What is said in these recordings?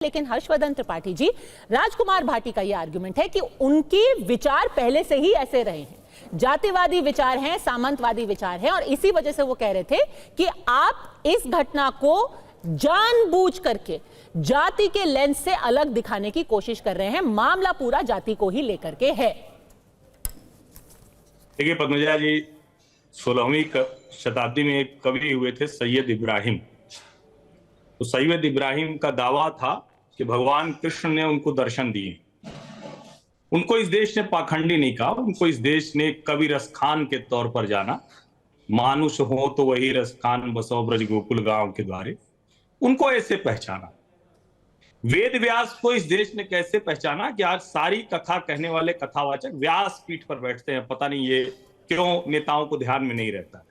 लेकिन हर्षवर्धन त्रिपाठी जी, राजकुमार भाटी का यह आर्गुमेंट है कि उनके विचार पहले से ही ऐसे रहे हैं, जातिवादी विचार हैं, सामंतवादी विचार हैं, और इसी वजह से वो कह रहे थे कि आप इस घटना को जानबूझ करके जाति के लेंस से अलग दिखाने की कोशिश कर रहे हैं। मामला पूरा जाति को ही लेकर के है। देखिए पद्मजा जी, 16वीं शताब्दी में एक कवि हुए थे सैयद इब्राहिम। तो सैयद इब्राहिम का दावा था कि भगवान कृष्ण ने उनको दर्शन दिए। उनको इस देश ने पाखंडी नहीं कहा, उनको इस देश ने कवि रसखान के तौर पर जाना। मानुष हो तो वही रसखान बसो ब्रज गोकुल गांव के द्वारे, उनको ऐसे पहचाना। वेद व्यास को इस देश ने कैसे पहचाना कि आज सारी कथा कहने वाले कथावाचक व्यास पीठ पर बैठते हैं। पता नहीं ये क्यों नेताओं को ध्यान में नहीं रहता है।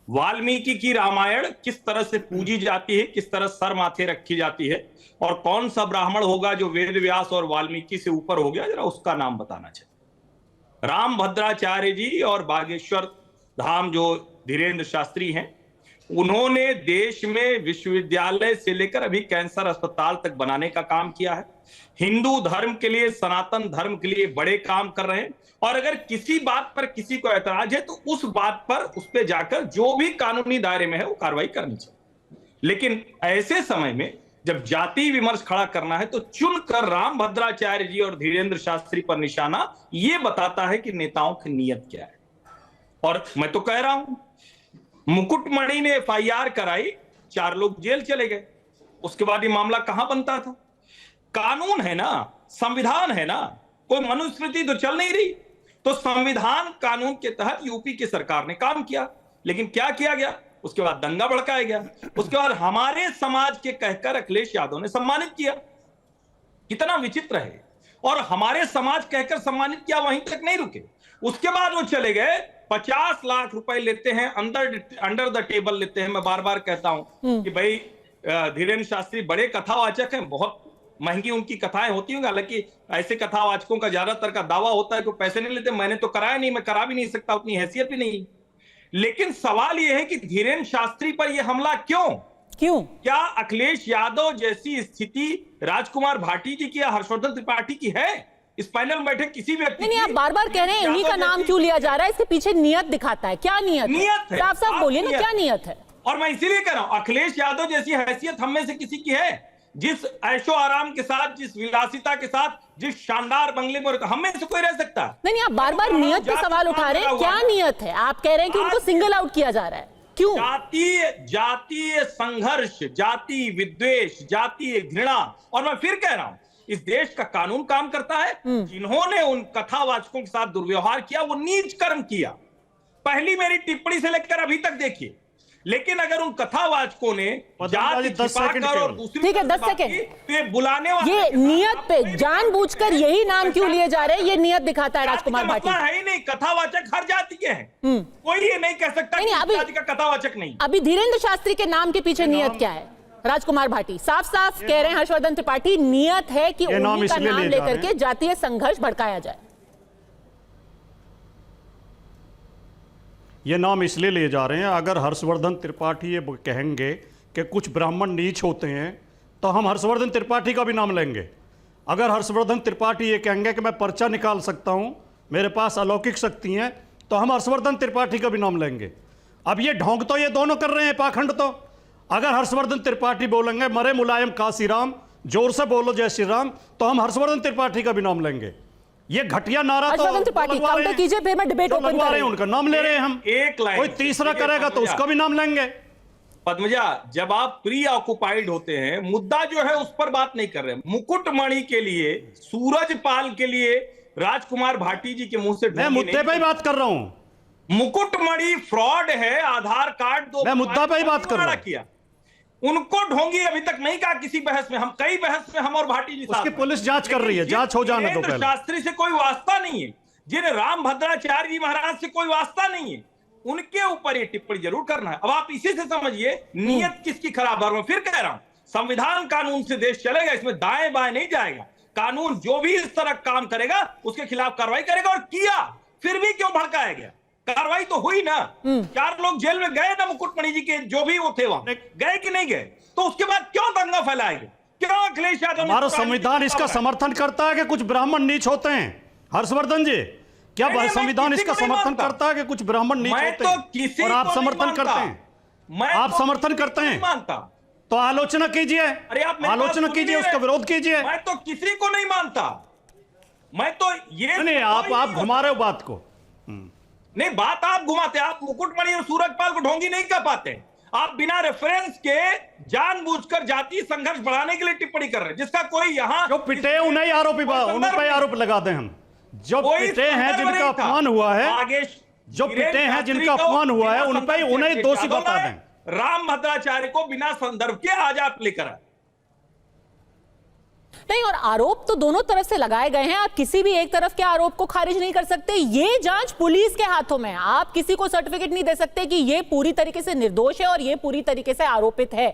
वाल्मीकि की रामायण किस तरह से पूजी जाती है, किस तरह सर माथे रखी जाती है, और कौन सा ब्राह्मण होगा जो वेद व्यास और वाल्मीकि से ऊपर हो गया, जरा उसका नाम बताना चाहिए। राम भद्राचार्य जी और बागेश्वर धाम जो धीरेन्द्र शास्त्री हैं, उन्होंने देश में विश्वविद्यालय से लेकर अभी कैंसर अस्पताल तक बनाने का काम किया है। हिंदू धर्म के लिए, सनातन धर्म के लिए बड़े काम कर रहे हैं। और अगर किसी बात पर किसी को ऐतराज है तो उस बात पर उस पे जाकर जो भी कानूनी दायरे में है वो कार्रवाई करनी चाहिए। लेकिन ऐसे समय में जब जाति विमर्श खड़ा करना है तो चुनकर राम भद्राचार्य जी और धीरेन्द्र शास्त्री पर निशाना ये बताता है कि नेताओं की नीयत क्या है। और मैं तो कह रहा हूं, मुकुटमणि ने FIR कराई, 4 लोग जेल चले गए। उसके बाद ये मामला कहां बनता था? कानून है ना, संविधान है ना, कोई मनुस्मृति तो चल नहीं रही। तो संविधान कानून के तहत यूपी की सरकार ने काम किया, लेकिन क्या किया गया? उसके बाद दंगा भड़काया गया। उसके बाद हमारे समाज के कहकर अखिलेश यादव ने सम्मानित किया। कितना विचित्र है। और हमारे समाज कहकर सम्मानित किया, वहीं तक नहीं रुके। उसके बाद वो चले गए, 50 लाख रुपए लेते हैं, अंडर द टेबल लेते हैं। मैं बार बार कहता हूं कि भाई धीरेन्द्र शास्त्री बड़े कथावाचक हैं, बहुत महंगी उनकी कथाएं होती होंगी। हालांकि ऐसे कथावाचकों का ज्यादातर का दावा होता है कि पैसे नहीं लेते। मैंने तो कराया नहीं, मैं करा भी नहीं सकता, उतनी हैसियत भी नहीं। लेकिन सवाल यह है कि धीरेन्द्र शास्त्री पर यह हमला क्यों? क्या अखिलेश यादव जैसी स्थिति राजकुमार भाटी जी की या हर्षवर्धन त्रिपाठी की है? इस पैनल में बैठे किसी व्यक्ति नहीं, आप बार बार कह रहे हैं इन्हीं का नाम क्यों लिया जा रहा है? इसके पीछे नियत दिखाता है। क्या नियत है? साफ साफ बोलिए ना, क्या नियत है? और मैं इसीलिए कह रहा हूं, अखिलेश यादव जैसी हैसियत हम में से किसी की है? जिस ऐशो आराम के साथ, जिस विलासिता के साथ, जिस शानदार बंगले में हम में से कोई रह सकता? नहीं, आप बार बार नियत पे सवाल उठा रहे हैं। क्या नियत है? आप कह रहे हैं कि उनको सिंगल आउट किया जा रहा है, क्यों? जातीय संघर्ष, जाति विद्वेष, जातीय घृणा। और मैं फिर कह रहा हूं, इस देश का कानून काम करता है। जिन्होंने उन कथावाचकों के साथ दुर्व्यवहार किया, वो नीच कर्म किया। पहली मेरी टिप्पणी से लेकर अभी तक देखिए। लेकिन अगर उन कथावाचकों ने जाति छिपाकर और दूसरी, ठीक है, 10 सेकंड, ये बुलाने वाले, ये नियत पे जानबूझकर यही नाम क्यों लिए जा रहे हैं? ये नियत दिखाता है राजकुमार भाटी। है ही नहीं, कथावाचक हर जाति के हैं। कोई ये नहीं कह सकता कि जाति का कथावाचक नहीं। अभी धीरेन्द्र शास्त्री के नाम के पीछे नियत क्या है? राजकुमार भाटी साफ साफ कह रहे हैं, हर्षवर्धन त्रिपाठी, नियत है कि उन्हीं का नाम लेकर के जातीय संघर्ष भड़काया जाए। ये नाम इसलिए लिए जा रहे हैं, अगर हर्षवर्धन त्रिपाठी ये कहेंगे कि कुछ ब्राह्मण नीच होते हैं तो हम हर्षवर्धन त्रिपाठी का भी नाम लेंगे। अगर हर्षवर्धन त्रिपाठी ये कहेंगे कि मैं पर्चा निकाल सकता हूं, मेरे पास अलौकिक शक्ति हैं, तो हम हर्षवर्धन त्रिपाठी का भी नाम लेंगे। अब ये ढोंग तो ये दोनों कर रहे हैं, पाखंड। तो अगर हर्षवर्धन त्रिपाठी बोलेंगे मरे मुलायम काशीराम, जोर से बोलो जय श्री राम, तो हम हर्षवर्धन त्रिपाठी का भी नाम लेंगे। ये घटिया नारा तो काउंटर कीजिए, फिर मैं डिबेट ओपन कर रहे हैं। उनका नाम ले रहे हैं हम। एक लाइन, कोई तीसरा करेगा तो उसका भी नाम लेंगे। पद्मजा, जब आप प्री ऑक्युपाइड होते हैं, मुद्दा जो है उस पर बात नहीं कर रहे। मुकुटमणि के लिए, सूरजपाल के लिए राजकुमार भाटी जी के मुंह से मैं मुद्दे पे ही बात कर रहा हूं। मुकुटमणि फ्रॉड है, आधार कार्ड दो, मैं मुद्दा पे ही बात कर रहा हूं। उनको ढोंगी अभी तक नहीं कहा किसी बहस में। हम कई बहस में हम और भाटी जी उसकी पुलिस जांच कर रही है, जांच हो जाने दो पहले। शास्त्री से कोई वास्ता नहीं है, जिन्हें राम भद्राचार्य जी महाराज से कोई वास्ता नहीं है, उनके ऊपर ये टिप्पणी जरूर करना है। अब आप इसी से समझिए नियत किसकी खराब है। मैं फिर कह रहा हूं, संविधान कानून से देश चलेगा, इसमें दाएं बाएं नहीं जाएगा। कानून जो भी इस तरह काम करेगा उसके खिलाफ कार्रवाई करेगा। और किया, फिर भी क्यों भड़काया गया? कार्रवाई तो हुई ना। 4 लोग जेल में गए ना मुकुटमणि जी के, जो भी वो थे वहां गए कि नहीं गए? तो उसके बाद क्यों दंगा फैलाएंगे? क्यों अखिलेश यादव ने हमारा राजनीति संविधान इसका बनाया? समर्थन करता है कि कुछ ब्राह्मण नीच होते हैं? हर्षवर्धन जी, क्या नहीं, मैं संविधान किसी इसका को नहीं समर्थन मानता। करता है कि कुछ ब्राह्मण नीच मैं होते तो हैं? किसी और आप को नहीं समर्थन मानता। करते हैं? मैं आप तो समर्थन किसी को करते नहीं हैं? मानता। तो आलोचना कीजिए, अरे आप मेरी बात आलोचना सुन कीजिए, नहीं उसका रहे। विरोध कीजिए। मैं तो किसी को नहीं मानता। मैं तो ये नहीं, आप घुमा रहे हो बात को। नहीं, बात आप घुमाते, आप मुकुटमणि और सूरजपाल को ढोंगी नहीं कर पाते। आप बिना रेफरेंस के जानबूझकर जातीय संघर्ष बढ़ाने के लिए टिप्पणी कर रहे हैं, जिसका कोई यहां जो पिटे उन्हें ही आरोपी, उन पे आरोप लगा दें हम। जो पिटे हैं, जिनका अपमान हुआ है, जो पिटे हैं, जिनका अपमान हुआ है, उन पे उन्हें दोषी बता दें। राम भद्राचार्य को बिना संदर्भ के आज आप लेकर आए। नहीं, और आरोप तो दोनों तरफ से लगाए गए हैं, आप किसी भी एक तरफ के आरोप को खारिज नहीं कर सकते। ये जांच पुलिस के हाथों में है, आप किसी को सर्टिफिकेट नहीं दे सकते कि ये पूरी तरीके से निर्दोष है और ये पूरी तरीके से आरोपित है।